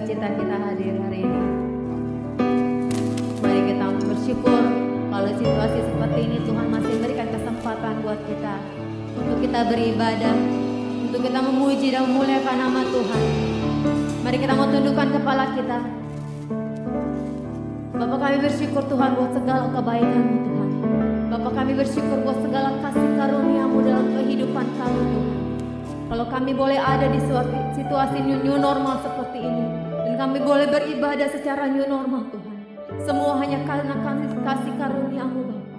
sukacita kita hadir hari ini. Mari kita bersyukur kalau situasi seperti ini Tuhan masih berikan kesempatan buat kita untuk kita beribadah, untuk kita memuji dan memuliakan nama Tuhan. Mari kita mau tundukkan kepala kita. Bapa, kami bersyukur Tuhan buat segala kebaikan-Mu Tuhan. Bapa, kami bersyukur buat segala kasih karunia-Mu dalam kehidupan kami Tuhan. Kalau kami boleh ada di situasi new normal seperti ini, dan kami boleh beribadah secara new normal Tuhan, semua hanya karena kasih karunia-Mu Bapa.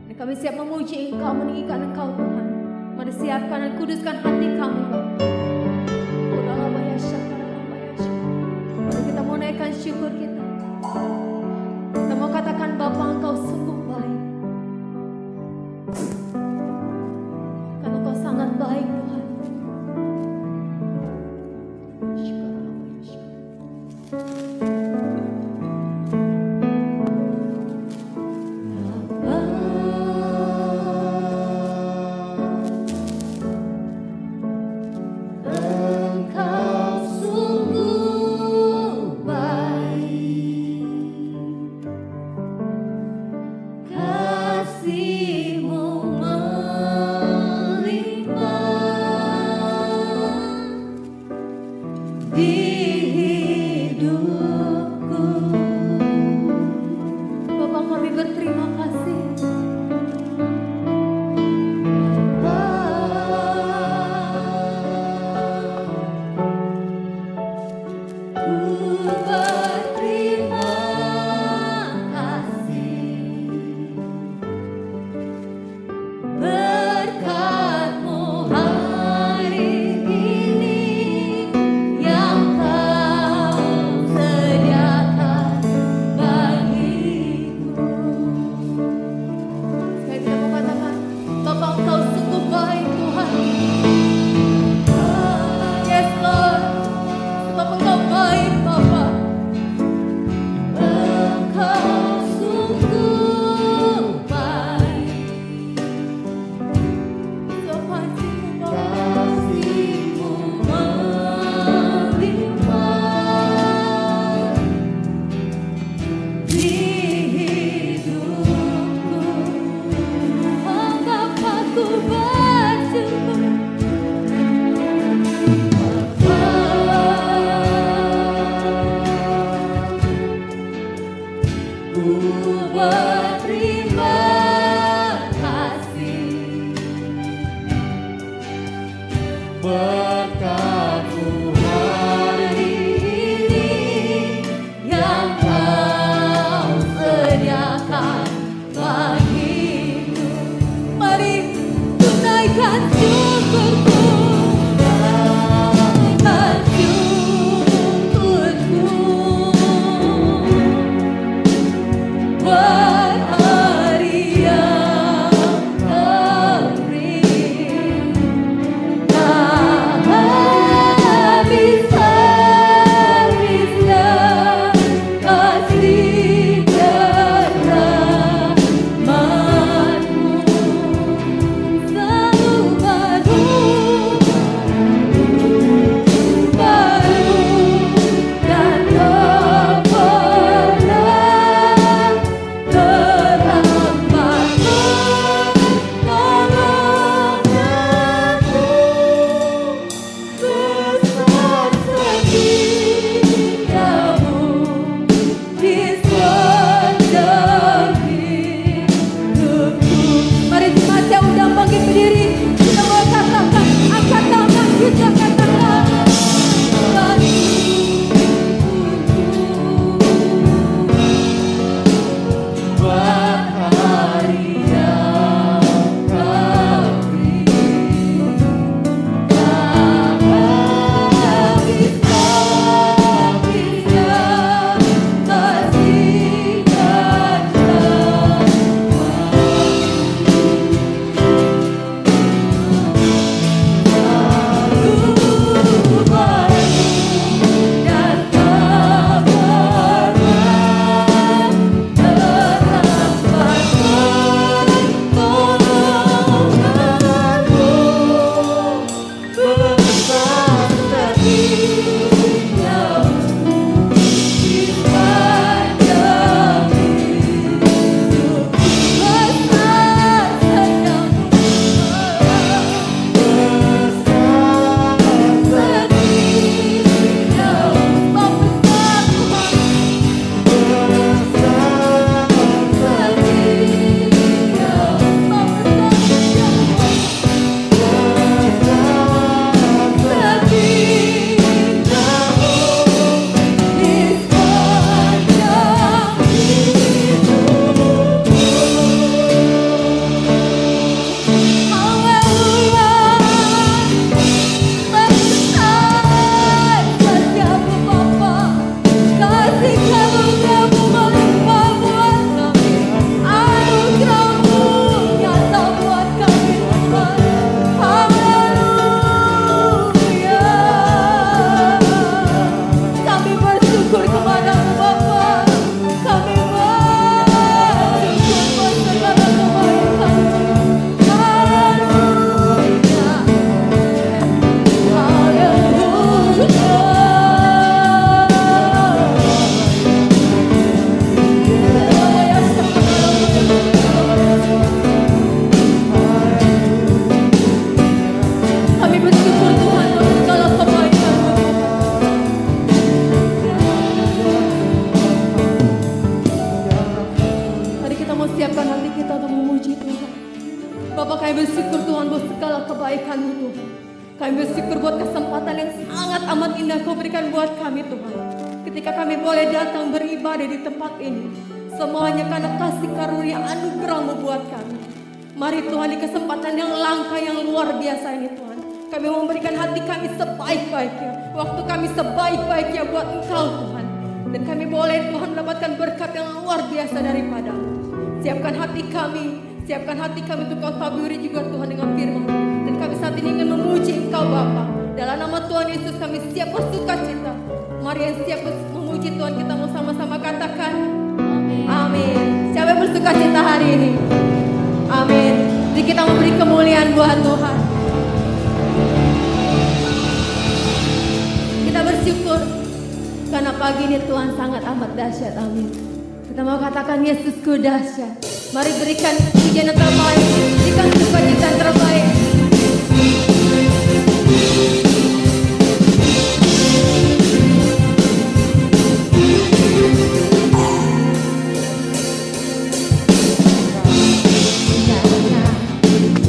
Dan kami siap memuji Engkau, meninggikan Engkau Tuhan. Mari siapkan dan kuduskan hati kami Bapa. Mari kita mau naikkan syukur kita. Kita mau katakan Bapa, Engkau sungguh baik. Karena Engkau sangat baik Tuhan. siapkan hati kita untuk memuji Tuhan. Bapa, kami bersyukur Tuhan buat segala kebaikan-Mu Tuhan. Kami bersyukur buat kesempatan yang sangat amat indah Kau berikan buat kami Tuhan. Ketika kami boleh datang beribadah di tempat ini, semuanya karena kasih karunia anugerah-Mu buat kami. Mari Tuhan, di kesempatan yang langka, yang luar biasa ini Tuhan, kami memberikan hati kami sebaik-baiknya, waktu kami sebaik-baiknya buat Engkau Tuhan. Dan kami boleh Tuhan mendapatkan berkat yang luar biasa daripada-Mu. Siapkan hati kami untuk Kau taburi juga Tuhan dengan firman. Dan kami saat ini ingin memuji Engkau Bapa. Dalam nama Tuhan Yesus kami siap bersuka cita. Mari yang siap memuji Tuhan, kita mau sama-sama katakan amin. Amin. Siapa yang bersuka cita hari ini? Amin. Jadi kita memberi kemuliaan buat Tuhan. Kita bersyukur karena pagi ini Tuhan sangat amat dahsyat. Amin. Kita mau katakan Yesusku dahsyat. Mari berikan pujian yang terbaik, berikan sukacita yang terbaik.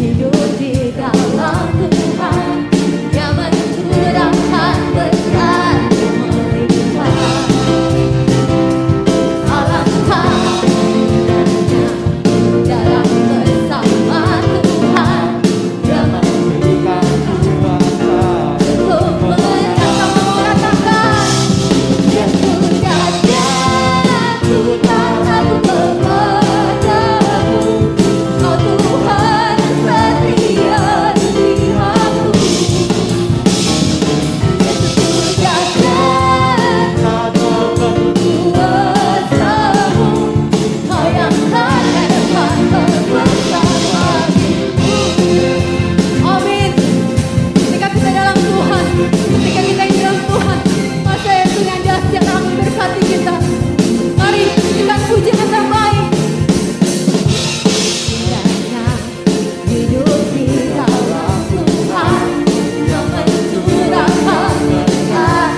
Hidup di dalam Tuhan yang mencurahkan berkat melimpah. Alangkah indahnya dalam bersama Tuhan yang memberikan kuasa untuk bersama mengatakan Yesus dahsyat, ku tak ragu kepadamu, Kau Tuhan yang setia di pihakku. Yesus dahsyat, kuasamu, Kau yang tak dapat bersama hidupku. Amin. Ketika kita dalam Tuhan, ketika kita di dalam Tuhan, masa Yesus yang dahsyat akan memberkati kita. Mari kita puji yang terbaik. Indahnya hidup di dalam Tuhan yang mencurahkan berkat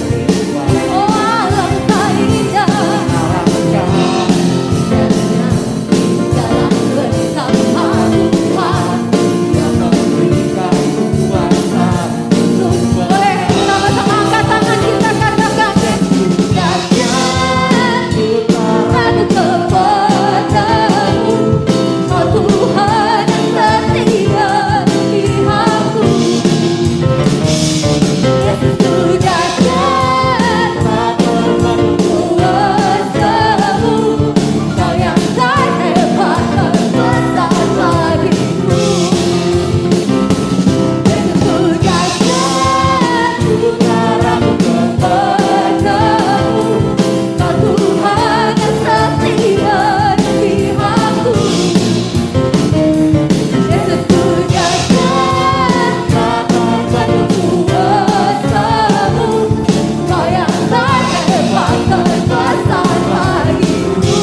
melimpah. Oh, alangkah indahnya indahnya dalam bersama Tuhan yang memberikan kuasa. Boleh sama-sama angkat tangan kita katakan Yesus dahsyat, ku tak ragu kepadamu, Kau Tuhan yang setia di pihakku. Yesus dahsyat, kuasamu, Kau yang tak dapat bersama hidupku. Yesus dahsyat, ku tak ragu kepadamu, Kau Tuhan yang setia di pihakku. Yesus dahsyat, kuasamu, Kau yang tak dapat bersama hidupku.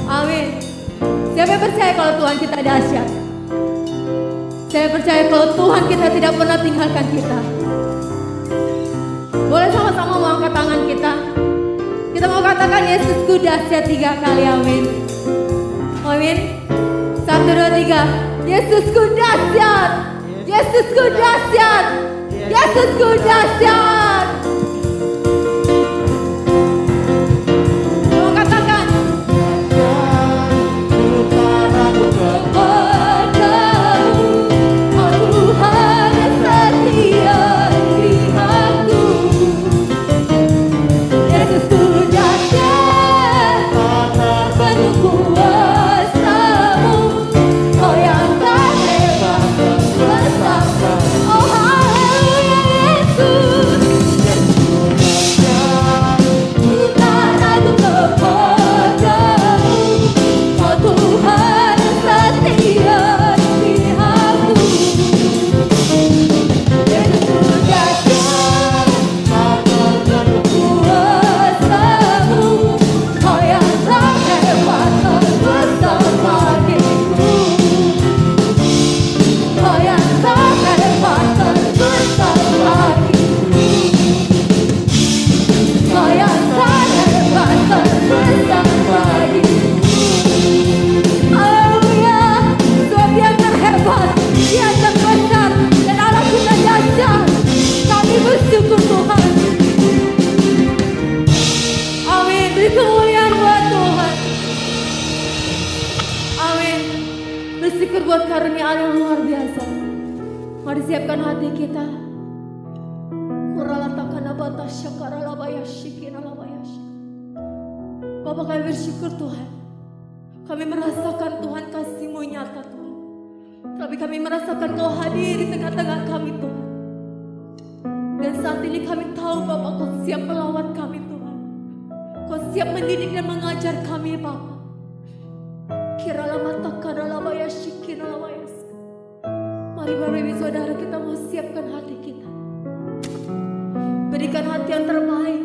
Amin. Siapa yang percaya kalau Tuhan kita dahsyat? Saya percaya kalau Tuhan kita tidak pernah tinggalkan kita. Boleh sama-sama mau angkat tangan kita. Kita mau katakan Yesusku dahsyat 3 kali, amin. Amin. 1, 2, 3. Yesusku dahsyat. Yesusku dahsyat. Yesusku dahsyat. Mau katakan kepadamu, Kau Tuhan yang setia di pihakku. Yesusku dahsyat, penuh kuasamu, Kau yang tak dapat bersama. Oh haleluya Yesus. buat karunia yang luar biasa. Mari siapkan hati kita. Bapak, kami bersyukur Tuhan. Kami merasakan Tuhan kasih-Mu nyata Tuhan. Tapi kami merasakan Kau hadir di tengah-tengah kami Tuhan. Dan saat ini kami tahu Bapak, Kau siap melawat kami Tuhan. Kau siap mendidik dan mengajar kami Bapak. Mari Bapak Ibu Saudara, kita mau siapkan hati kita. Berikan hati yang terbaik.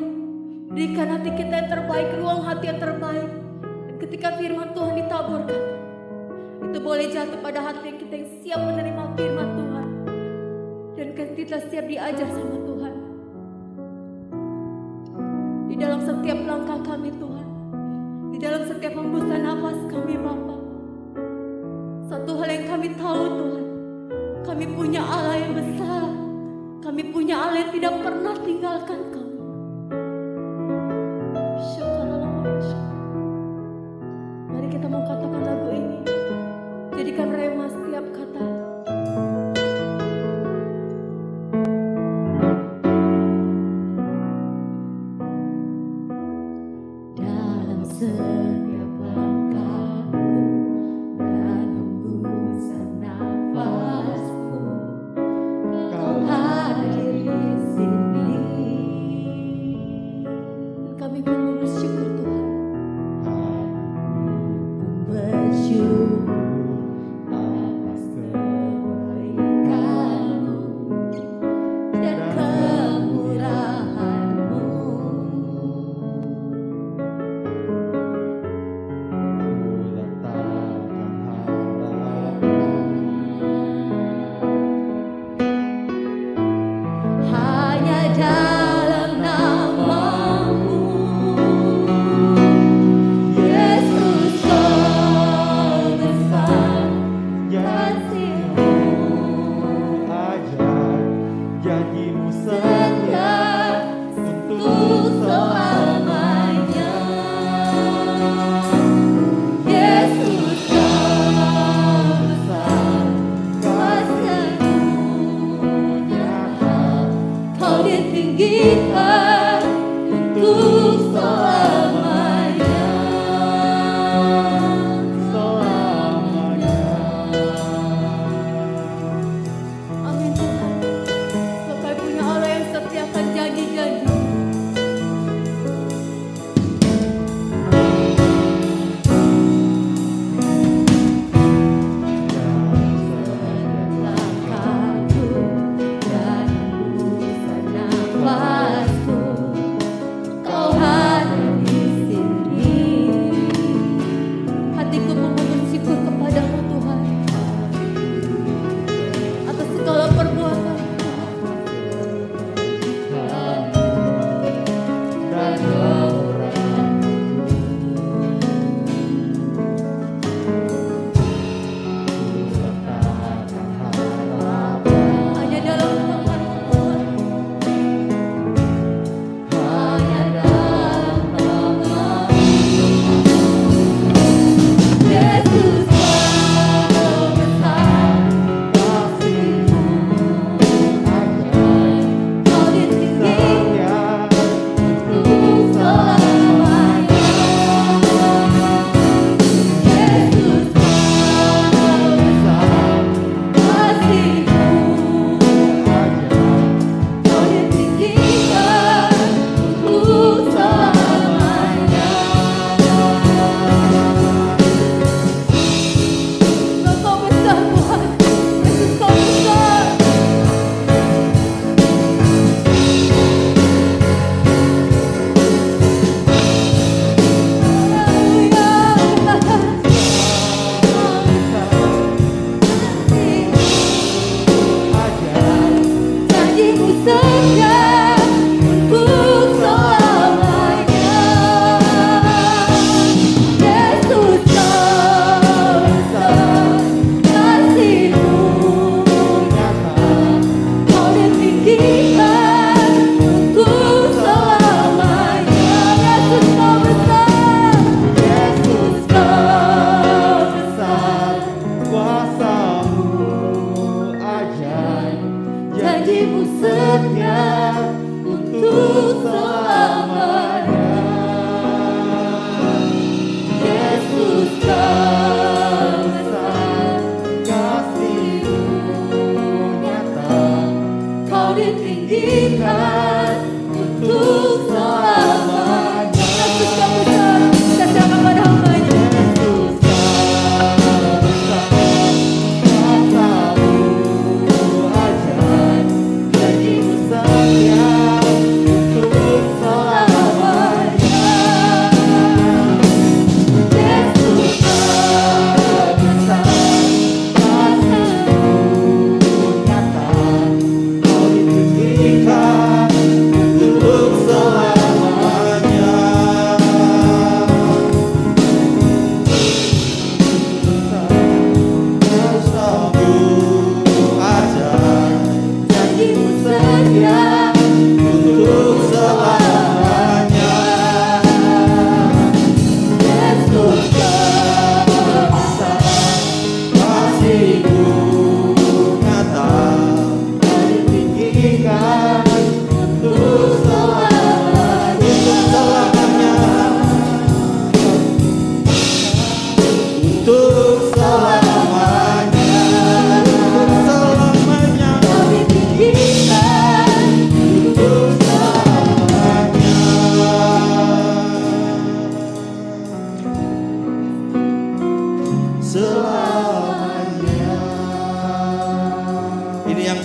Berikan hati kita yang terbaik, ruang hati yang terbaik. Dan ketika firman Tuhan ditaburkan, itu boleh jatuh pada hati yang kita yang siap menerima firman Tuhan. Dan kita siap diajar sama Tuhan. Di dalam setiap langkah kami Tuhan. Di dalam setiap hembusan nafas kami Bapa. Satu hal yang kami tahu Tuhan. Kami punya Allah yang besar. Kami punya Allah yang tidak pernah tinggalkan kami. Mari kita mau katakan lagu ini. Jadikan rema setiap kata. Dalam setiap langkahku dan hembusan nafasku, Kau hadir di sini. Kami pun bersyukur Tuhan. Bersyukur atas kebaikan-Mu dan kemurahan-Mu.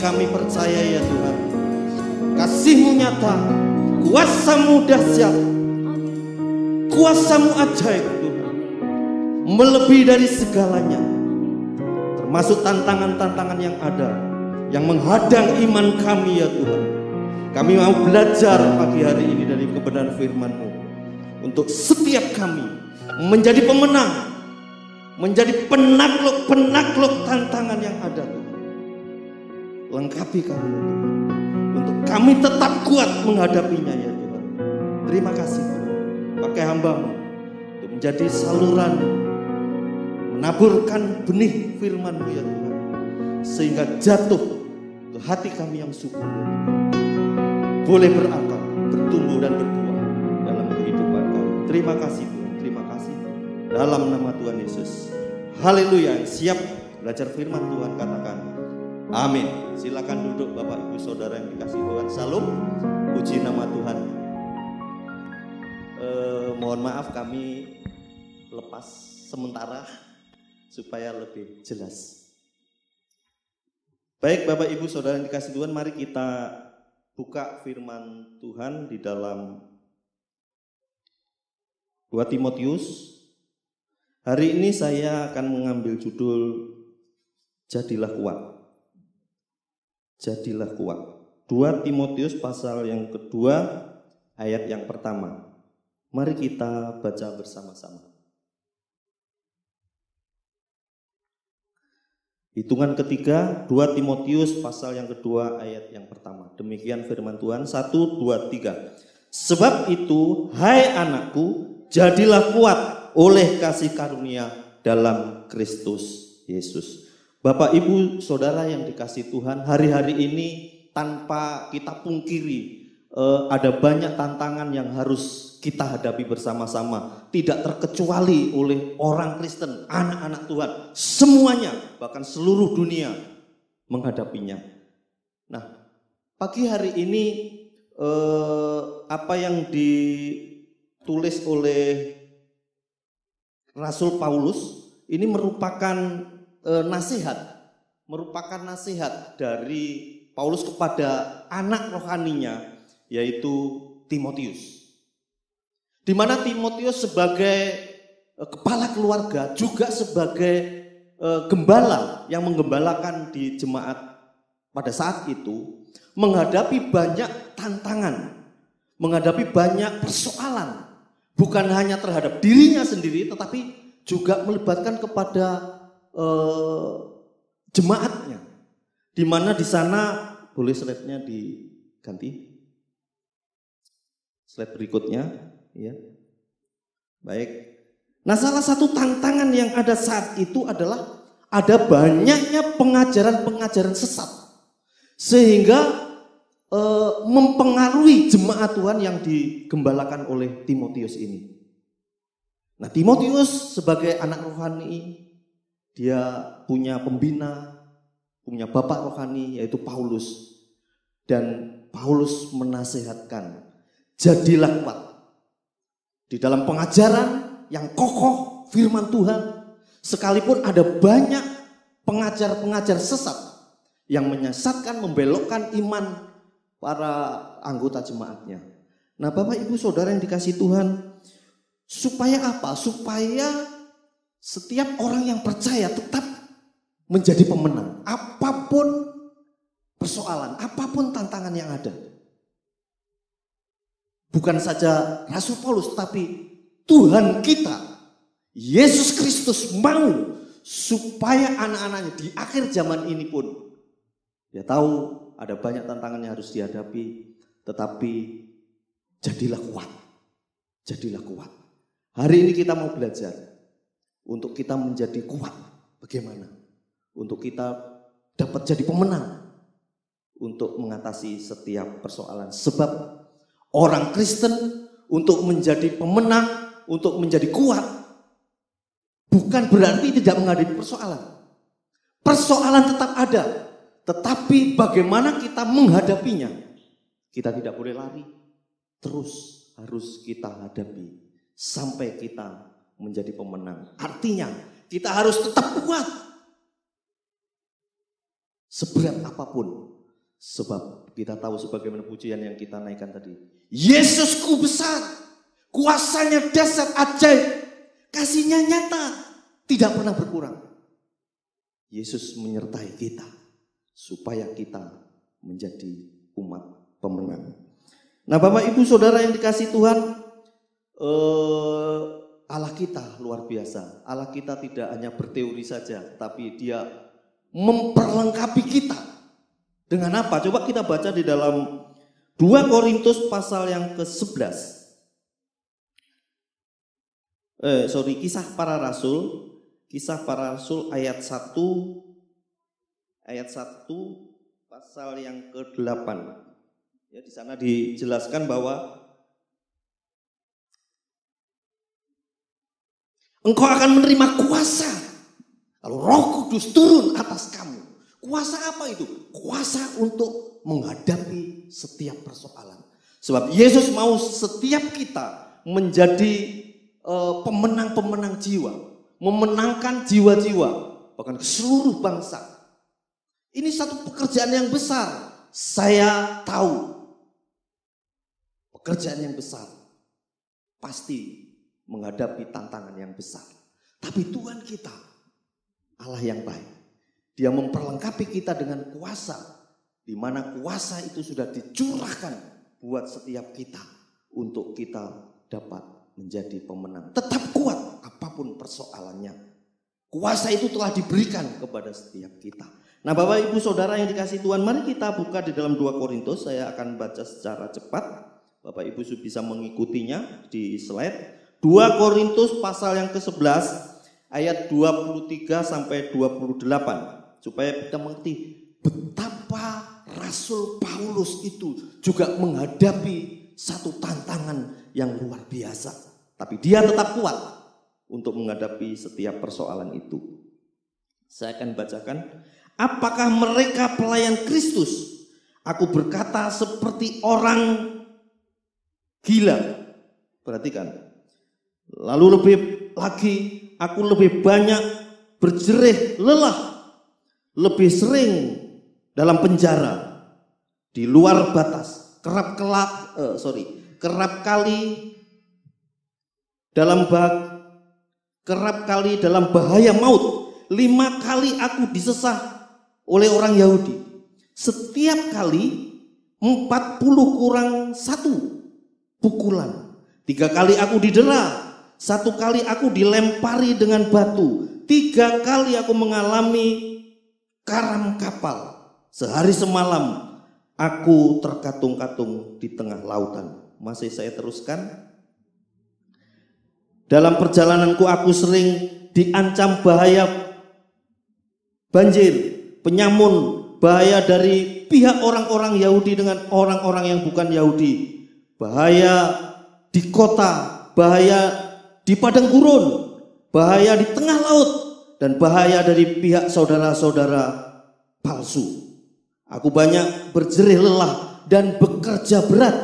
kami percaya ya Tuhan, kasih-Mu nyata, kuasa-Mu dahsyat, kuasa-Mu ajaib Tuhan, melebihi dari segalanya, termasuk tantangan-tantangan yang ada, yang menghadang iman kami ya Tuhan. Kami mau belajar pagi hari ini dari kebenaran firman-Mu, untuk setiap kami menjadi pemenang, menjadi penakluk tantangan yang ada Tuhan. Lengkapi kami ya Tuhan, untuk kami tetap kuat menghadapinya ya Tuhan. Terima kasih Tuhan, pakai hamba-Mu untuk menjadi saluran menaburkan benih firman-Mu ya Tuhan, sehingga jatuh ke hati kami yang subur ya Tuhan, boleh berakar, bertumbuh dan berbuah dalam kehidupan kami. Terima kasih Tuhan, terima kasih dalam nama Tuhan Yesus. Haleluya. Siap belajar firman Tuhan, katakan amin. Silakan duduk Bapak Ibu Saudara yang dikasihi Tuhan. Salam, puji nama Tuhan. Mohon maaf kami lepas sementara supaya lebih jelas. Baik Bapak Ibu Saudara yang dikasihi Tuhan, mari kita buka firman Tuhan di dalam 2 Timotius. Hari ini saya akan mengambil judul Jadilah Kuat. Jadilah kuat. 2 Timotius pasal yang kedua ayat yang pertama. Mari kita baca bersama-sama. Hitungan ketiga, 2 Timotius pasal yang kedua ayat yang pertama. Demikian firman Tuhan, 1, 2, 3. Sebab itu, hai anakku, jadilah kuat oleh kasih karunia dalam Kristus Yesus. Bapak Ibu Saudara yang dikasihi Tuhan, hari-hari ini tanpa kita pungkiri ada banyak tantangan yang harus kita hadapi bersama-sama. Tidak terkecuali oleh orang Kristen, anak-anak Tuhan, semuanya, bahkan seluruh dunia menghadapinya. Nah, pagi hari ini apa yang ditulis oleh Rasul Paulus ini merupakan nasihat dari Paulus kepada anak rohaninya, yaitu Timotius. Di mana Timotius sebagai kepala keluarga, juga sebagai gembala yang menggembalakan di jemaat pada saat itu, menghadapi banyak tantangan, menghadapi banyak persoalan, bukan hanya terhadap dirinya sendiri, tetapi juga melibatkan kepada jemaatnya, di mana di sana, boleh slide-nya diganti, slide berikutnya, ya. Baik. Nah, salah satu tantangan yang ada saat itu adalah ada banyaknya pengajaran-pengajaran sesat, sehingga mempengaruhi jemaat Tuhan yang digembalakan oleh Timotius ini. Nah, Timotius sebagai anak rohani, dia punya pembina, punya bapak rohani yaitu Paulus. Dan Paulus menasihatkan, jadilah kuat di dalam pengajaran yang kokoh firman Tuhan. Sekalipun ada banyak pengajar-pengajar sesat yang menyesatkan, membelokkan iman para anggota jemaatnya. Nah, Bapak Ibu Saudara yang dikasihi Tuhan, supaya apa? Supaya setiap orang yang percaya tetap menjadi pemenang. Apapun persoalan, apapun tantangan yang ada. Bukan saja Rasul Paulus, tapi Tuhan kita, Yesus Kristus mau supaya anak-anaknya di akhir zaman ini pun, dia tahu ada banyak tantangan yang harus dihadapi, tetapi jadilah kuat. Jadilah kuat. Hari ini kita mau belajar untuk kita menjadi kuat. Bagaimana? Untuk kita dapat jadi pemenang untuk mengatasi setiap persoalan. Sebab orang Kristen untuk menjadi pemenang, untuk menjadi kuat, bukan berarti tidak menghadapi persoalan. Persoalan tetap ada, tetapi bagaimana kita menghadapinya, kita tidak boleh lari. Terus harus kita hadapi sampai kita menjadi pemenang. Artinya kita harus tetap kuat. Seberat apapun Sebab kita tahu sebagaimana pujian yang kita naikkan tadi. Yesusku besar, kuasanya dahsyat ajaib, kasihnya nyata, tidak pernah berkurang. Yesus menyertai kita supaya kita menjadi umat pemenang. Nah Bapak Ibu Saudara yang dikasihi Tuhan, Allah kita luar biasa. Allah kita tidak hanya berteori saja, tapi Dia memperlengkapi kita. Dengan apa? Coba kita baca di dalam 2 Korintus pasal yang ke-11. Kisah Para Rasul. Kisah Para Rasul ayat 1 pasal yang ke-8. Ya, di sana dijelaskan bahwa engkau akan menerima kuasa kalau Roh Kudus turun atas kamu. Kuasa apa itu? Kuasa untuk menghadapi setiap persoalan. Sebab Yesus mau setiap kita menjadi pemenang-pemenang jiwa, memenangkan jiwa-jiwa, bahkan ke seluruh bangsa. Ini satu pekerjaan yang besar. Saya tahu pekerjaan yang besar pasti menghadapi tantangan yang besar. Tapi Tuhan kita Allah yang baik. Dia memperlengkapi kita dengan kuasa, di mana kuasa itu sudah dicurahkan buat setiap kita untuk kita dapat menjadi pemenang. Tetap kuat apapun persoalannya. Kuasa itu telah diberikan kepada setiap kita. Nah Bapak Ibu Saudara yang dikasihi Tuhan, mari kita buka di dalam 2 Korintus. Saya akan baca secara cepat. Bapak Ibu bisa mengikutinya di slide. 2 Korintus pasal yang ke-11 ayat 23 sampai 28. Supaya kita mengerti betapa Rasul Paulus itu juga menghadapi satu tantangan yang luar biasa. Tapi dia tetap kuat untuk menghadapi setiap persoalan itu. Saya akan bacakan. Apakah mereka pelayan Kristus? Aku berkata seperti orang gila. Perhatikan. Lalu lebih lagi, aku lebih banyak berjerih lelah, lebih sering dalam penjara, di luar batas, kerap kali dalam bahaya maut. 5 kali aku disesah oleh orang Yahudi. Setiap kali 40 kurang 1 pukulan. 3 kali aku didera. 1 kali aku dilempari dengan batu. 3 kali aku mengalami karam kapal. Sehari semalam aku terkatung-katung di tengah lautan. Masih saya teruskan. Dalam perjalananku aku sering diancam bahaya banjir, penyamun, bahaya dari pihak orang-orang Yahudi dengan orang-orang yang bukan Yahudi. Bahaya di kota, bahaya di padang gurun, bahaya di tengah laut, dan bahaya dari pihak saudara-saudara palsu. Aku banyak berjerih lelah dan bekerja berat.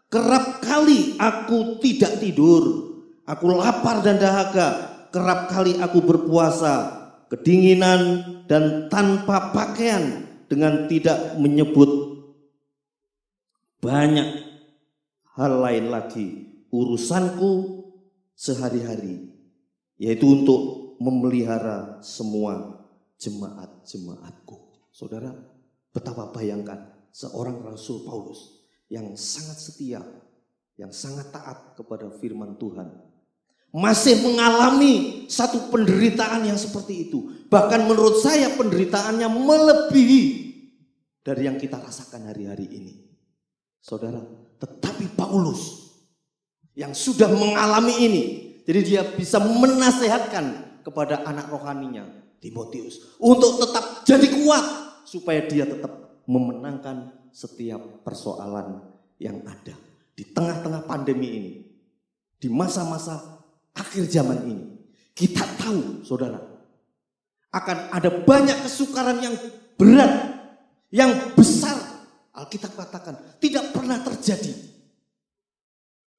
Kerap kali aku tidak tidur. Aku lapar dan dahaga. Kerap kali aku berpuasa, kedinginan dan tanpa pakaian, dengan tidak menyebut banyak hal lain lagi. Urusanku sehari-hari, yaitu untuk memelihara semua jemaat-jemaatku. Saudara, betapa bayangkan seorang Rasul Paulus yang sangat setia, yang sangat taat kepada firman Tuhan, masih mengalami satu penderitaan yang seperti itu. Bahkan menurut saya penderitaannya melebihi dari yang kita rasakan hari-hari ini. Saudara, tetapi Paulus yang sudah mengalami ini, jadi dia bisa menasehatkan kepada anak rohaninya Timotius untuk tetap jadi kuat, supaya dia tetap memenangkan setiap persoalan yang ada di tengah-tengah pandemi ini, di masa-masa akhir zaman ini. Kita tahu saudara, akan ada banyak kesukaran yang berat, yang besar. Alkitab katakan tidak pernah terjadi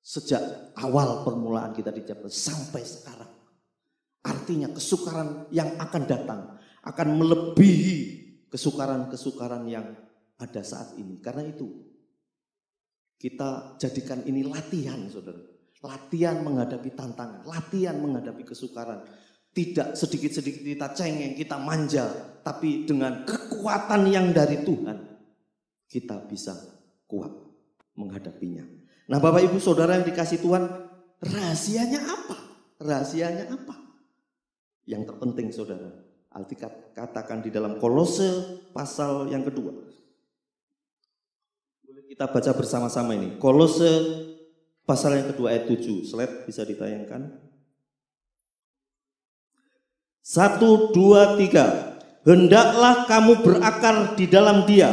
sejak awal permulaan kita dijabat sampai sekarang. Artinya kesukaran yang akan datang akan melebihi kesukaran-kesukaran yang ada saat ini. Karena itu kita jadikan ini latihan, saudara. Latihan menghadapi tantangan, latihan menghadapi kesukaran. Tidak sedikit-sedikit kita cengeng, kita manja, tapi dengan kekuatan yang dari Tuhan kita bisa kuat menghadapinya. Nah, Bapak Ibu Saudara yang dikasih Tuhan, rahasianya apa? Rahasianya apa? Yang terpenting, saudara, Alkitab katakan di dalam Kolose pasal yang kedua. Boleh kita baca bersama-sama ini. Kolose pasal yang kedua ayat 7. Slide bisa ditayangkan. 1, 2, 3. Hendaklah kamu berakar di dalam Dia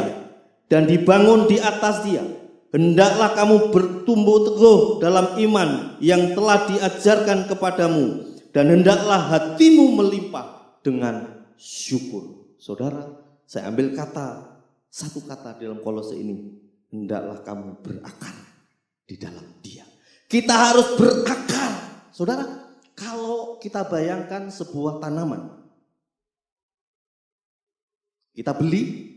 dan dibangun di atas Dia. Hendaklah kamu bertumbuh teguh dalam iman yang telah diajarkan kepadamu, dan hendaklah hatimu melimpah dengan syukur. Saudara, saya ambil satu kata dalam Kolose ini, hendaklah kamu berakar di dalam Dia. Kita harus berakar. Saudara, kalau kita bayangkan sebuah tanaman, kita beli,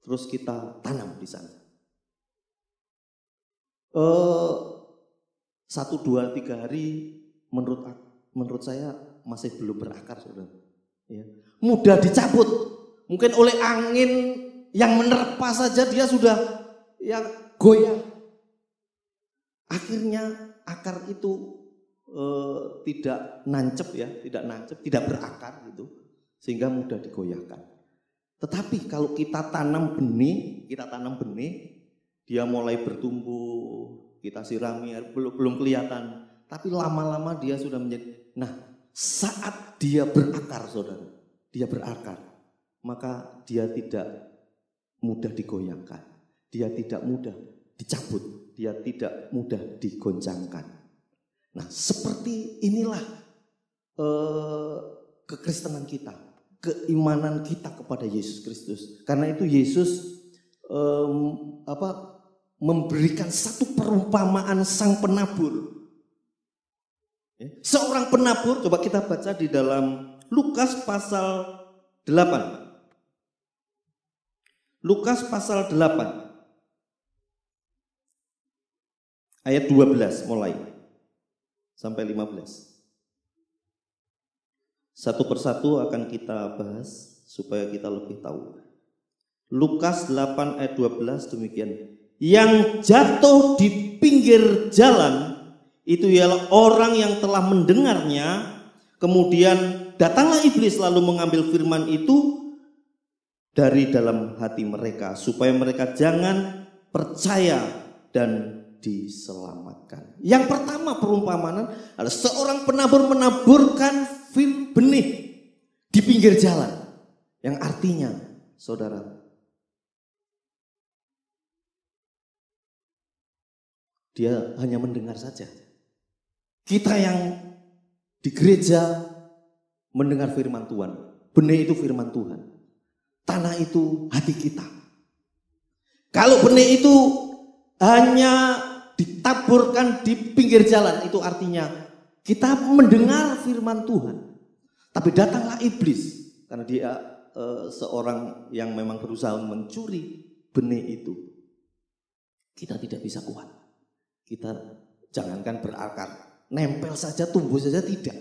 terus kita tanam di sana. 1, 2, 3 hari menurut saya masih belum berakar, saudara. Ya. Mudah dicabut. Mungkin oleh angin yang menerpa saja dia sudah goyah. Akhirnya akar itu tidak nancep, tidak berakar gitu, sehingga mudah digoyahkan. Tetapi kalau kita tanam benih, dia mulai bertumbuh, kita sirami, belum kelihatan, tapi lama-lama dia sudah menjadi. Nah, saat dia berakar, saudara, dia berakar, maka dia tidak mudah digoyangkan, dia tidak mudah dicabut, dia tidak mudah digoncangkan. Nah, seperti inilah kekristenan kita, keimanan kita kepada Yesus Kristus. Karena itu Yesus memberikan satu perumpamaan sang penabur. Seorang penabur, coba kita baca di dalam Lukas pasal 8. Lukas pasal 8. Ayat 12 mulai sampai 15. Satu persatu akan kita bahas supaya kita lebih tahu. Lukas 8 ayat 12 demikian. Yang jatuh di pinggir jalan itu ialah orang yang telah mendengarnya, kemudian datanglah iblis lalu mengambil firman itu dari dalam hati mereka, supaya mereka jangan percaya dan diselamatkan. Yang pertama perumpamaan adalah seorang penabur menaburkan benih di pinggir jalan, yang artinya, saudara, dia hanya mendengar saja. Kita yang di gereja mendengar firman Tuhan. Benih itu firman Tuhan. Tanah itu hati kita. Kalau benih itu hanya ditaburkan di pinggir jalan, itu artinya kita mendengar firman Tuhan. Tapi datanglah iblis, karena dia seorang yang memang berusaha mencuri benih itu. Kita tidak bisa kuat. Kita jangankan berakar, nempel saja, tumbuh saja tidak.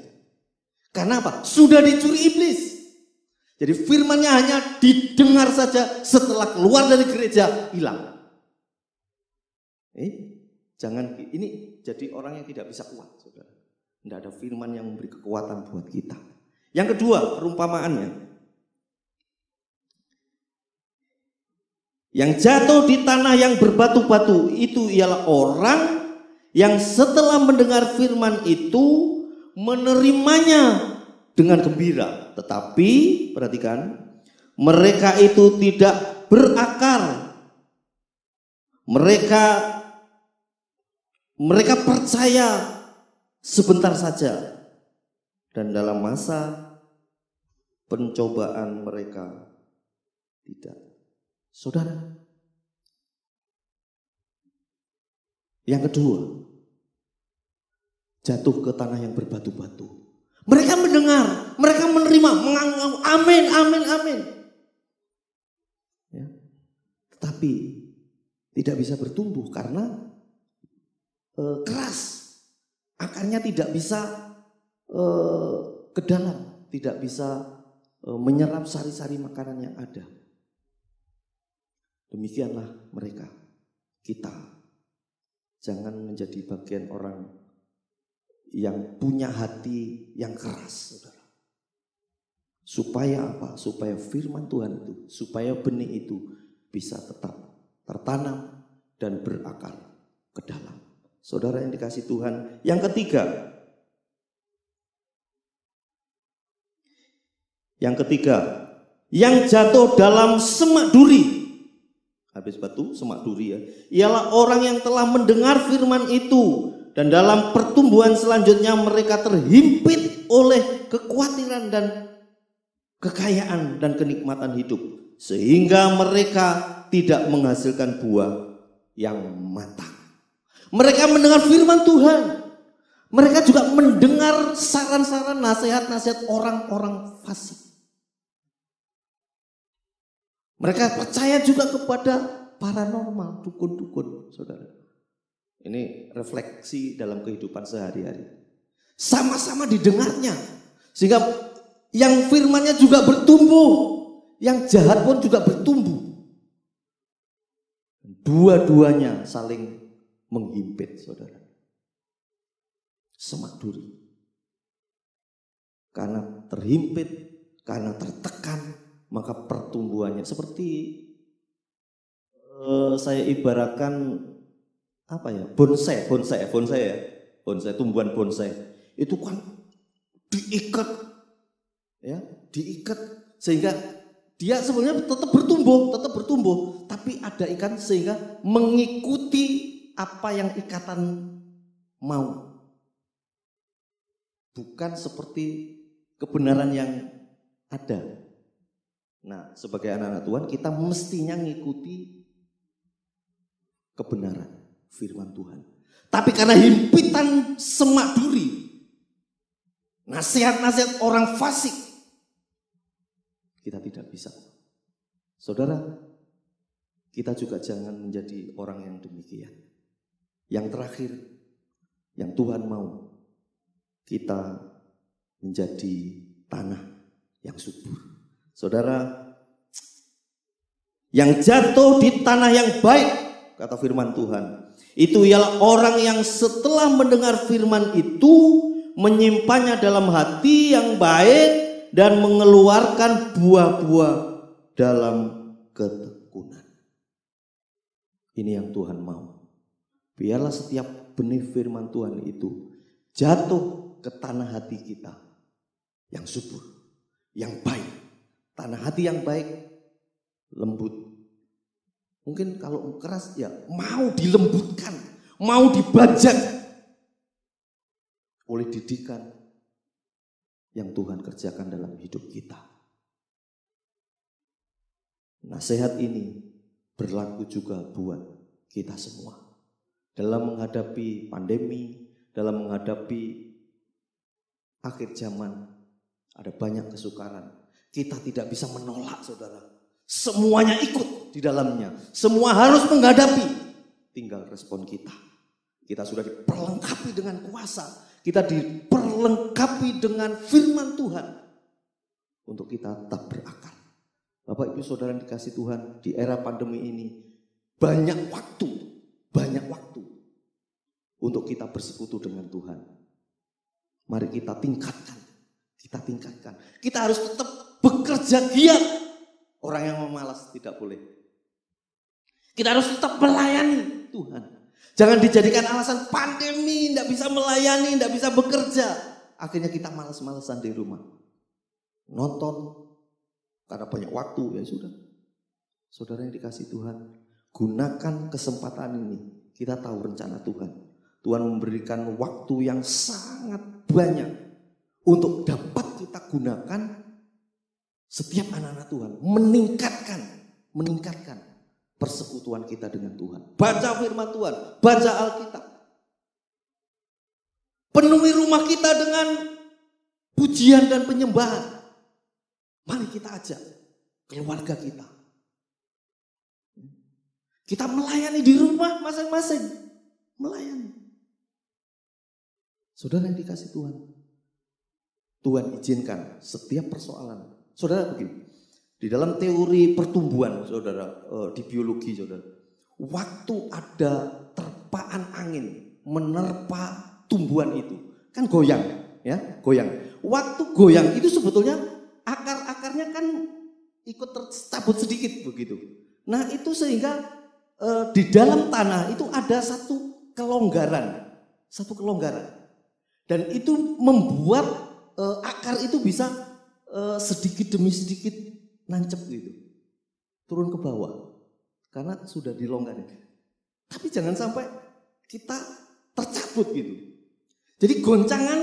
Karena apa? Sudah dicuri iblis. Jadi firmannya hanya didengar saja, setelah keluar dari gereja hilang. Jangan ini jadi orang yang tidak bisa kuat, saudara. Tidak ada firman yang memberi kekuatan buat kita. Yang kedua, perumpamaannya. Yang jatuh di tanah yang berbatu-batu itu ialah orang yang setelah mendengar firman itu menerimanya dengan gembira. Tetapi perhatikan, mereka itu tidak berakar. Mereka percaya sebentar saja, dan dalam masa pencobaan mereka tidak. Saudara, yang kedua, jatuh ke tanah yang berbatu-batu. Mereka mendengar, mereka menerima, menganggap amin, amin, amin. Ya. Tetapi tidak bisa bertumbuh karena keras. Akarnya tidak bisa ke dalam, tidak bisa menyerap sari-sari makanan yang ada. Demikianlah mereka, kita. Jangan menjadi bagian orang yang punya hati yang keras, saudara. Supaya apa? Supaya firman Tuhan itu, supaya benih itu bisa tetap tertanam dan berakar ke dalam. Saudara yang dikasihi Tuhan, yang ketiga, yang jatuh dalam semak duri. Habis batu, semak duri ya. Ialah orang yang telah mendengar firman itu dan dalam pertumbuhan selanjutnya mereka terhimpit oleh kekhawatiran dan kekayaan dan kenikmatan hidup sehingga mereka tidak menghasilkan buah yang matang. Mereka mendengar firman Tuhan. Mereka juga mendengar saran-saran, nasihat-nasihat orang-orang fasik. Mereka percaya juga kepada paranormal, dukun-dukun, saudara. Ini refleksi dalam kehidupan sehari-hari. Sama-sama didengarnya. Sehingga yang firmannya juga bertumbuh. Yang jahat pun juga bertumbuh. Dua-duanya saling menghimpit, saudara. Semak duri. Karena terhimpit, karena tertekan, maka pertumbuhannya seperti saya ibaratkan apa ya? Bonsai ya. Bonsai, tumbuhan bonsai. Itu kan diikat ya, diikat sehingga dia sebenarnya tetap bertumbuh, tapi ada ikan sehingga mengikuti apa yang ikatan mau. Bukan seperti kebenaran yang ada. Nah, sebagai anak-anak Tuhan kita mestinya mengikuti kebenaran firman Tuhan. Tapi karena himpitan semak duri, nasihat-nasihat orang fasik, kita tidak bisa. Saudara, kita juga jangan menjadi orang yang demikian. Yang terakhir, yang Tuhan mau, kita menjadi tanah yang subur. Saudara, yang jatuh di tanah yang baik, kata firman Tuhan, itu ialah orang yang setelah mendengar firman itu menyimpannya dalam hati yang baik dan mengeluarkan buah-buah dalam ketekunan. Ini yang Tuhan mau. Biarlah setiap benih firman Tuhan itu jatuh ke tanah hati kita yang subur, yang baik. Tanah hati yang baik, lembut. Mungkin kalau keras ya mau dilembutkan, mau dibajak oleh didikan yang Tuhan kerjakan dalam hidup kita. Nasihat ini berlaku juga buat kita semua. Dalam menghadapi pandemi, dalam menghadapi akhir zaman, ada banyak kesukaran. Kita tidak bisa menolak, saudara. Semuanya ikut di dalamnya. Semua harus menghadapi. Tinggal respon kita. Kita sudah diperlengkapi dengan kuasa. Kita diperlengkapi dengan firman Tuhan. Untuk kita tetap berakar. Bapak Ibu Saudara yang dikasih Tuhan, di era pandemi ini banyak waktu untuk kita bersekutu dengan Tuhan. Mari kita tingkatkan. Kita harus tetap bekerja giat. Orang yang memalas tidak boleh. Kita harus tetap melayani Tuhan. Jangan dijadikan alasan pandemi, tidak bisa melayani, tidak bisa bekerja. Akhirnya kita malas-malasan di rumah. Nonton, karena banyak waktu, ya sudah. Saudara yang dikasih Tuhan, gunakan kesempatan ini. Kita tahu rencana Tuhan. Tuhan memberikan waktu yang sangat banyak untuk dapat kita gunakan setiap anak-anak Tuhan. Meningkatkan persekutuan kita dengan Tuhan. Baca firman Tuhan, baca Alkitab. Penuhi rumah kita dengan pujian dan penyembahan. Mari kita ajak keluarga kita. Kita melayani di rumah masing-masing. Melayani. Saudara yang dikasih Tuhan. Tuhan izinkan setiap persoalan. Saudara begini. Di dalam teori pertumbuhan, saudara, di biologi, saudara. Waktu ada terpaan angin menerpa tumbuhan itu. Kan goyang, ya, goyang. Waktu goyang itu sebetulnya akar-akarnya kan ikut tercabut sedikit begitu. Nah itu sehingga di dalam tanah itu ada satu kelonggaran. Dan itu membuat akar itu bisa sedikit demi sedikit nancep gitu. Turun ke bawah. Karena sudah dilonggarin. Tapi jangan sampai kita tercabut gitu. Jadi goncangan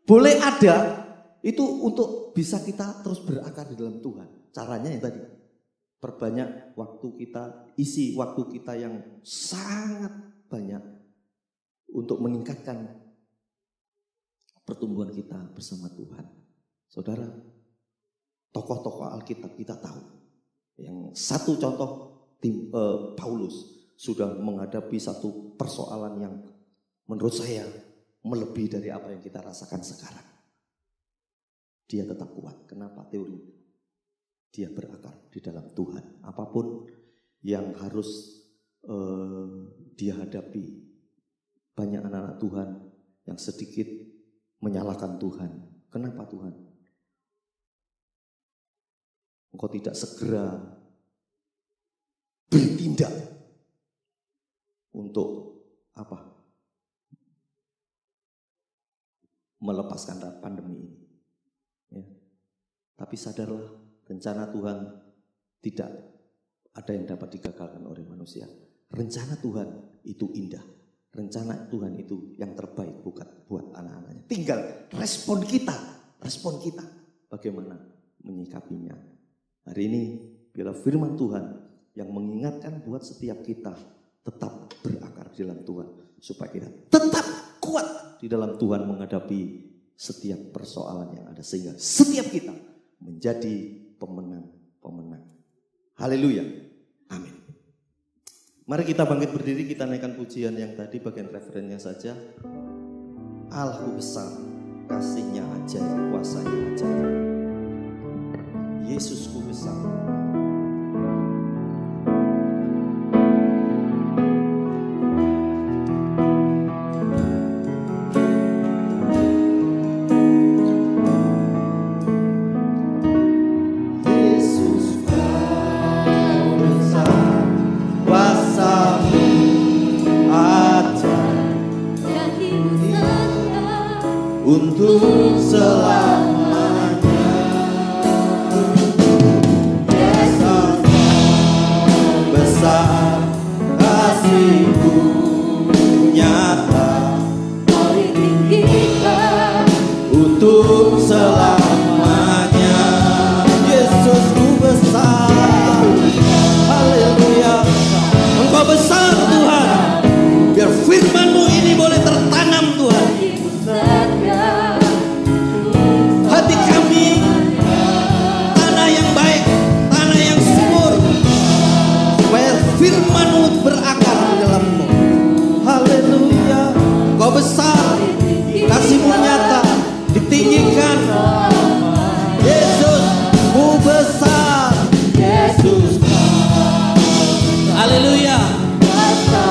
boleh ada itu untuk bisa kita terus berakar di dalam Tuhan. Caranya yang tadi. Perbanyak waktu kita, isi waktu kita yang sangat banyak untuk meningkatkan pertumbuhan kita bersama Tuhan. Saudara, tokoh-tokoh Alkitab kita tahu. Yang satu contoh Paulus sudah menghadapi satu persoalan yang menurut saya melebihi dari apa yang kita rasakan sekarang. Dia tetap kuat. Kenapa? Teori. Dia berakar di dalam Tuhan. Apapun yang harus dia hadapi. Banyak anak-anak Tuhan yang sedikit menyalahkan Tuhan. Kenapa Tuhan? Engkau tidak segera bertindak untuk apa? Melepaskan pandemi ini. Ya. Tapi sadarlah, rencana Tuhan tidak ada yang dapat digagalkan oleh manusia. Rencana Tuhan itu indah. Rencana Tuhan itu yang terbaik buat anak-anaknya. Tinggal respon kita bagaimana menyikapinya. Hari ini biarlah firman Tuhan yang mengingatkan buat setiap kita tetap berakar di dalam Tuhan. Supaya kita tetap kuat di dalam Tuhan menghadapi setiap persoalan yang ada. Sehingga setiap kita menjadi pemenang. Haleluya. Amin. Mari kita bangkit berdiri, kita naikkan pujian yang tadi bagian referennya saja. Allahku besar, kasihnya ajaib, kuasanya ajaib. Yesusku besar. Untuk selamanya. Yesus besar, kasih-Mu nyata, Kau ditinggikan untuk selamanya. Yesusku besar, haleluya. Engkau besar Tuhan, biar firman-Mu ini boleh tertanam Tuhan. Hati kami tanah yang baik, tanah yang subur, supaya firman-Mu berakar di dalam-Mu. Haleluya. Kau besar, kasih-Mu nyata, ditinggikan. Yesus, Ku besar. Yesus, haleluya.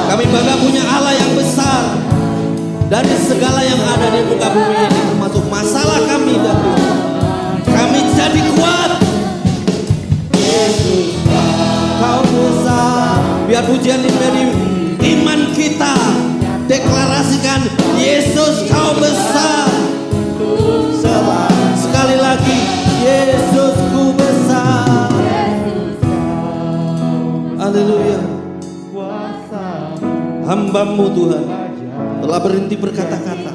Kami bangga punya Allah yang besar. Dari segala yang ada di muka bumi ini, termasuk masalah kami dan Tuhan, kami jadi kuat. Yesus, Kau besar. Biar pujian ini menjadi iman kita. Deklarasikan, Yesus Kau besar. Sekali lagi, Yesus Ku besar. Haleluya. Hamba-Mu Tuhan telah berhenti berkata-kata,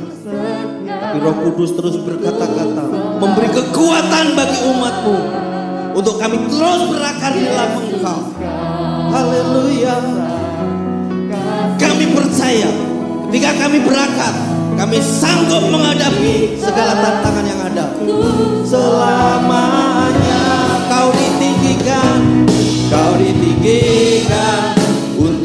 tapi Roh Kudus terus berkata-kata, memberi kekuatan bagi umat-Mu untuk kami terus berakar di dalam Engkau. Haleluya. Kami percaya ketika kami berakar, kami sanggup menghadapi segala tantangan yang ada. Selamanya Kau ditinggikan, Kau ditinggikan untuk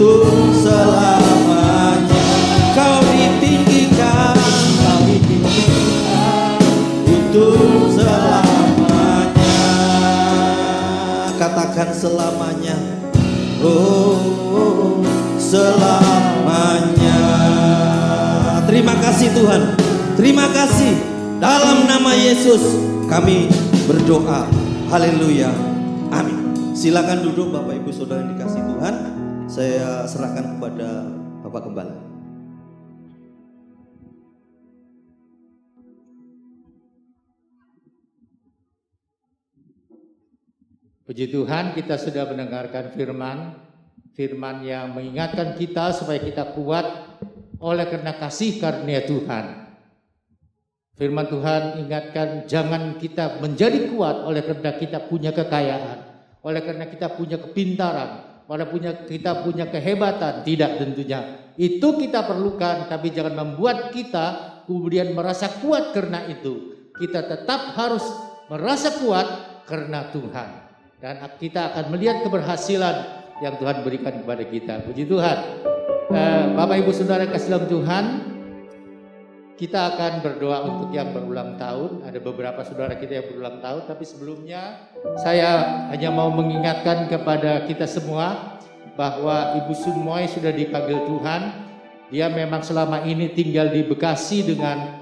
hidup selamanya. Katakan selamanya. Oh, selamanya. Terima kasih Tuhan. Terima kasih. Dalam nama Yesus kami berdoa. Haleluya. Amin. Silakan duduk Bapak Ibu Saudara yang dikasihi Tuhan. Saya serahkan kepada Bapak Gembala. Puji Tuhan, kita sudah mendengarkan firman yang mengingatkan kita supaya kita kuat oleh karena kasih karunia Tuhan. Firman Tuhan ingatkan jangan kita menjadi kuat oleh karena kita punya kekayaan, oleh karena kita punya kepintaran, oleh kita punya kehebatan. Tidak, tentunya itu kita perlukan, tapi jangan membuat kita kemudian merasa kuat karena itu. Kita tetap harus merasa kuat karena Tuhan. Dan kita akan melihat keberhasilan yang Tuhan berikan kepada kita. Puji Tuhan. Bapak Ibu Saudara kasih dalam Tuhan, kita akan berdoa untuk yang berulang tahun. Ada beberapa saudara kita yang berulang tahun, tapi sebelumnya saya hanya mau mengingatkan kepada kita semua bahwa Ibu Sunmoy sudah dipanggil Tuhan. Dia memang selama ini tinggal di Bekasi dengan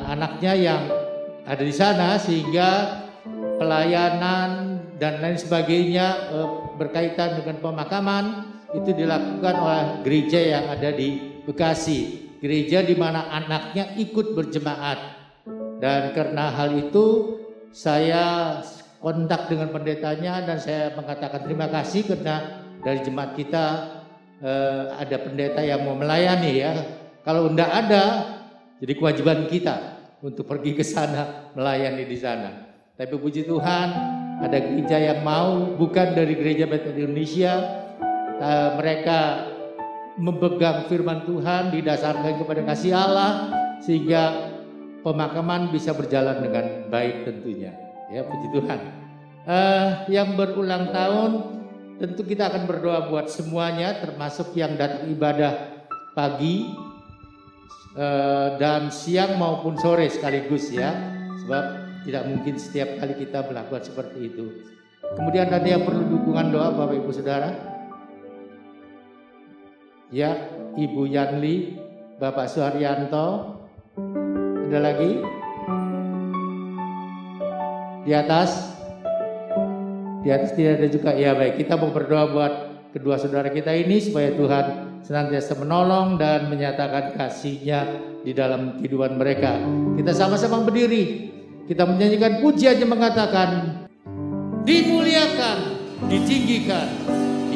anaknya yang ada di sana, sehingga pelayanan dan lain sebagainya berkaitan dengan pemakaman itu dilakukan oleh gereja yang ada di Bekasi, gereja di mana anaknya ikut berjemaat. Dan karena hal itu saya kontak dengan pendetanya dan saya mengatakan terima kasih karena dari jemaat kita ada pendeta yang mau melayani ya. Kalau enggak ada, jadi kewajiban kita untuk pergi ke sana melayani di sana. Tapi puji Tuhan, ada gereja yang mau, bukan dari Gereja Bethel Indonesia. Mereka memegang firman Tuhan, didasarkan kepada kasih Allah, sehingga pemakaman bisa berjalan dengan baik tentunya. Ya, puji Tuhan. Yang berulang tahun, tentu kita akan berdoa buat semuanya, termasuk yang datang ibadah pagi dan siang maupun sore sekaligus ya, sebab tidak mungkin setiap kali kita melakukan seperti itu. Kemudian ada yang perlu dukungan doa Bapak Ibu Saudara? Ya, Ibu Yanli, Bapak Suharyanto. Ada lagi? Di atas? Di atas tidak ada juga. Ya baik, kita mau berdoa buat kedua saudara kita ini supaya Tuhan senantiasa menolong dan menyatakan kasih-Nya di dalam kehidupan mereka. Kita sama-sama berdiri. Kita menyanyikan pujian yang mengatakan, dimuliakan, ditinggikan.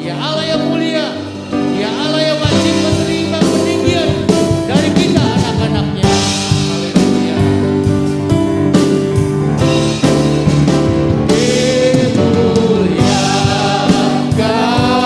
Dia Allah yang mulia, Dia Allah yang wajib menerima peninggian dari kita anak-anaknya. Haleluya. Dimuliakan, God.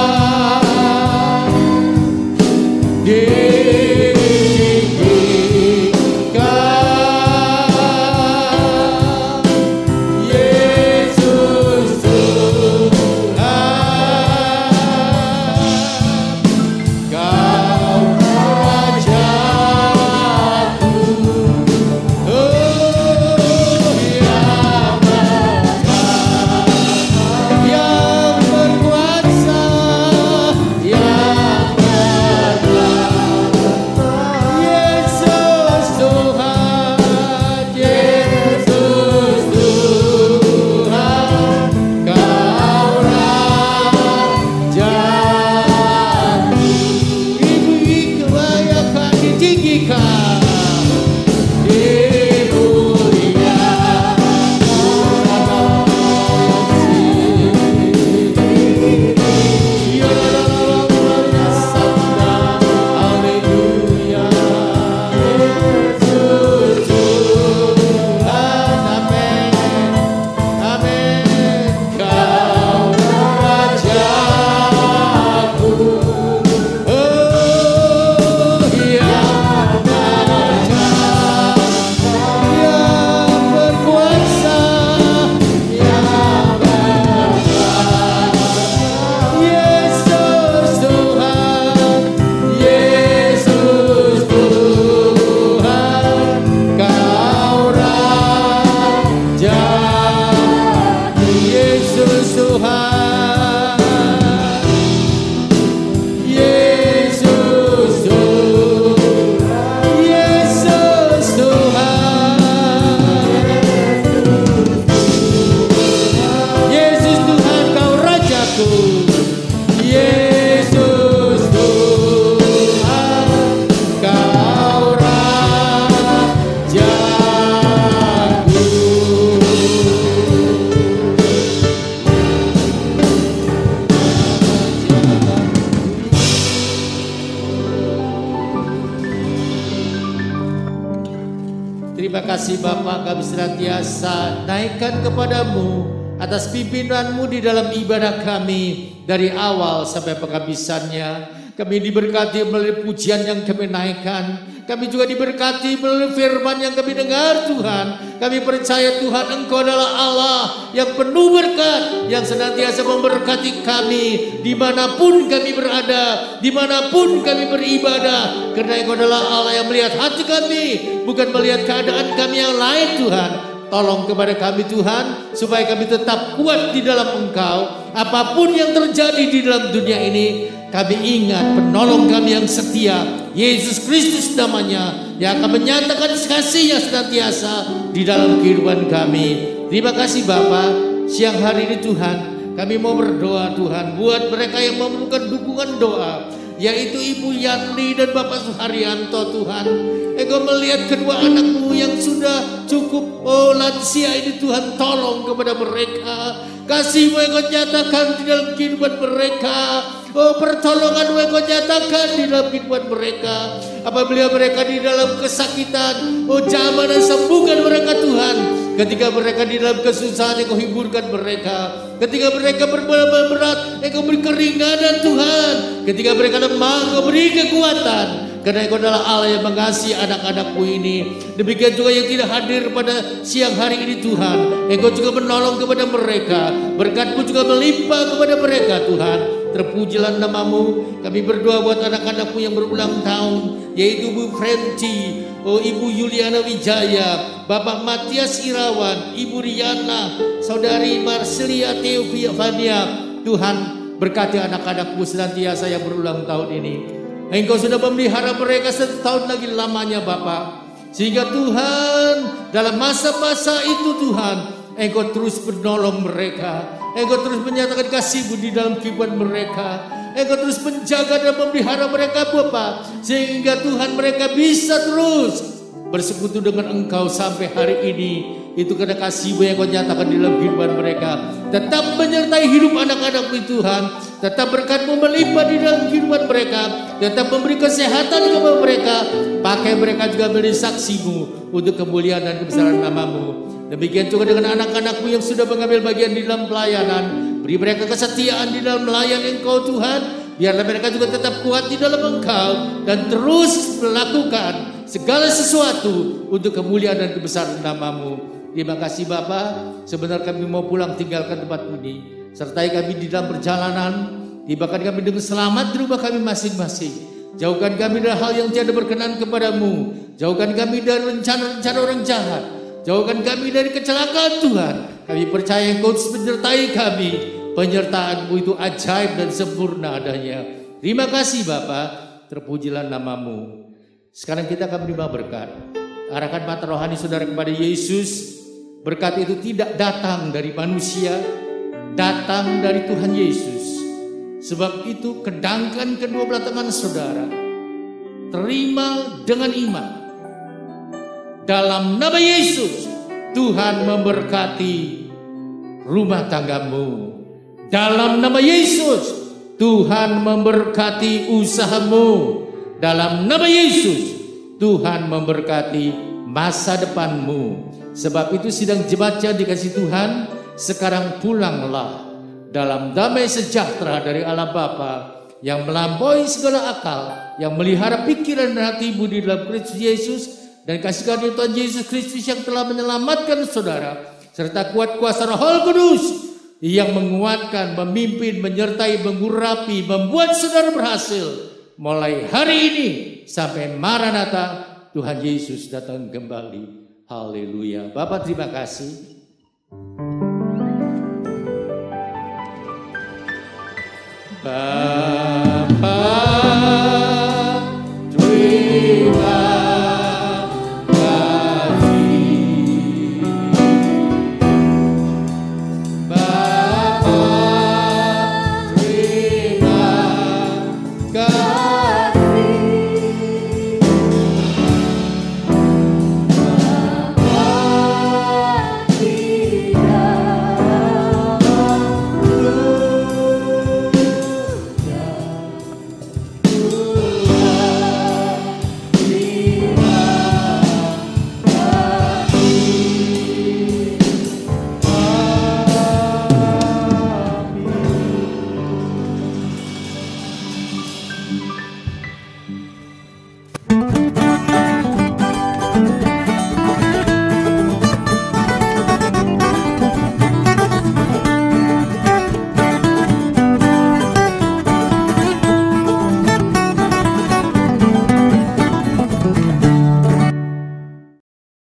kasih Bapa, kami senantiasa naikkan kepadamu atas pimpinan-Mu di dalam ibadah kami dari awal sampai penghabisannya. Kami diberkati melalui pujian yang kami naikkan. Kami juga diberkati melalui firman yang kami dengar Tuhan. Kami percaya Tuhan Engkau adalah Allah yang penuh berkat, yang senantiasa memberkati kami dimanapun kami berada, dimanapun kami beribadah. Karena Engkau adalah Allah yang melihat hati kami, bukan melihat keadaan kami yang lain Tuhan. Tolong kepada kami Tuhan, supaya kami tetap kuat di dalam Engkau. Apapun yang terjadi di dalam dunia ini, kami ingat penolong kami yang setia, Yesus Kristus namanya, yang akan menyatakan kasih-Nya senantiasa di dalam kehidupan kami. Terima kasih Bapa, siang hari ini Tuhan, kami mau berdoa Tuhan, buat mereka yang memerlukan dukungan doa, yaitu Ibu Yanli dan Bapak Suharyanto Tuhan. Engkau melihat kedua anakmu yang sudah cukup lansia ini Tuhan, tolong kepada mereka. Kasih-Mu Engkau nyatakan di dalam kehidupan mereka. Pertolongan-Mu Engkau nyatakan di dalam kehidupan mereka. Apabila mereka di dalam kesakitan, jamah dan sembuhkan mereka Tuhan. Ketika mereka di dalam kesusahan, Engkau hiburkan mereka. Ketika mereka berat, Engkau beri keringanan Tuhan. Ketika mereka lemah, Engkau beri kekuatan. Karena Engkau adalah Allah yang mengasihi anak-anak-Mu ini. Demikian juga yang tidak hadir pada siang hari ini Tuhan, Engkau juga menolong kepada mereka. Berkat-Mu juga melimpah kepada mereka Tuhan. Terpujilah nama-Mu. Kami berdoa buat anak-anak-Mu yang berulang tahun, yaitu Bu Frenci, Ibu Yuliana Wijaya, Bapak Matias Irawan, Ibu Riana, Saudari Marcelia Teofania. Tuhan, berkati anak-anak-Mu senantiasa yang berulang tahun ini. Engkau sudah memelihara mereka setahun lagi lamanya Bapa, sehingga Tuhan dalam masa-masa itu Tuhan, Engkau terus menolong mereka. Engkau terus menyatakan kasih-Mu di dalam kehidupan mereka. Engkau terus menjaga dan memelihara mereka Bapa, sehingga Tuhan mereka bisa terus bersekutu dengan Engkau sampai hari ini. Itu karena kasih-Mu yang Kau nyatakan di dalam kehidupan mereka. Tetap menyertai hidup anak-anak-Mu Tuhan. Tetap berkat-Mu melimpah di dalam kehidupan mereka. Tetap memberi kesehatan kepada mereka. Pakai mereka juga menjadi saksi-Mu untuk kemuliaan dan kebesaran nama-Mu. Demikian juga dengan anak-anak-Mu yang sudah mengambil bagian di dalam pelayanan. Beri mereka kesetiaan di dalam melayani Engkau Tuhan. Biarlah mereka juga tetap kuat di dalam Engkau. Dan terus melakukan segala sesuatu untuk kemuliaan dan kebesaran nama-Mu. Terima kasih Bapa. Sebentar kami mau pulang tinggalkan tempat ini. Sertai kami di dalam perjalanan. Tibakan kami dengan selamat di rumah kami masing-masing. Jauhkan kami dari hal yang tiada berkenan kepadamu. Jauhkan kami dari rencana-rencana orang jahat. Jauhkan kami dari kecelakaan Tuhan. Kami percaya Engkau menyertai kami. Penyertaan-Mu itu ajaib dan sempurna adanya. Terima kasih Bapa. Terpujilah nama-Mu. Sekarang kita akan menerima berkat. Arahkan mata rohani saudara kepada Yesus. Berkat itu tidak datang dari manusia, datang dari Tuhan Yesus. Sebab itu kedangkan kedua belah tangan saudara. Terima dengan iman. Dalam nama Yesus, Tuhan memberkati rumah tanggamu. Dalam nama Yesus, Tuhan memberkati usahamu. Dalam nama Yesus, Tuhan memberkati masa depanmu. Sebab itu sidang jemaat yang dikasihi Tuhan, sekarang pulanglah dalam damai sejahtera dari Allah Bapa yang melampaui segala akal, yang melihara pikiran dan hatimu di dalam Kristus Yesus, dan kasih karunia Tuhan Yesus Kristus yang telah menyelamatkan saudara, serta kuat kuasa Roh Kudus yang menguatkan, memimpin, menyertai, mengurapi, membuat saudara berhasil mulai hari ini sampai Maranatha Tuhan Yesus datang kembali. Haleluya. Bapak terima kasih. Bye.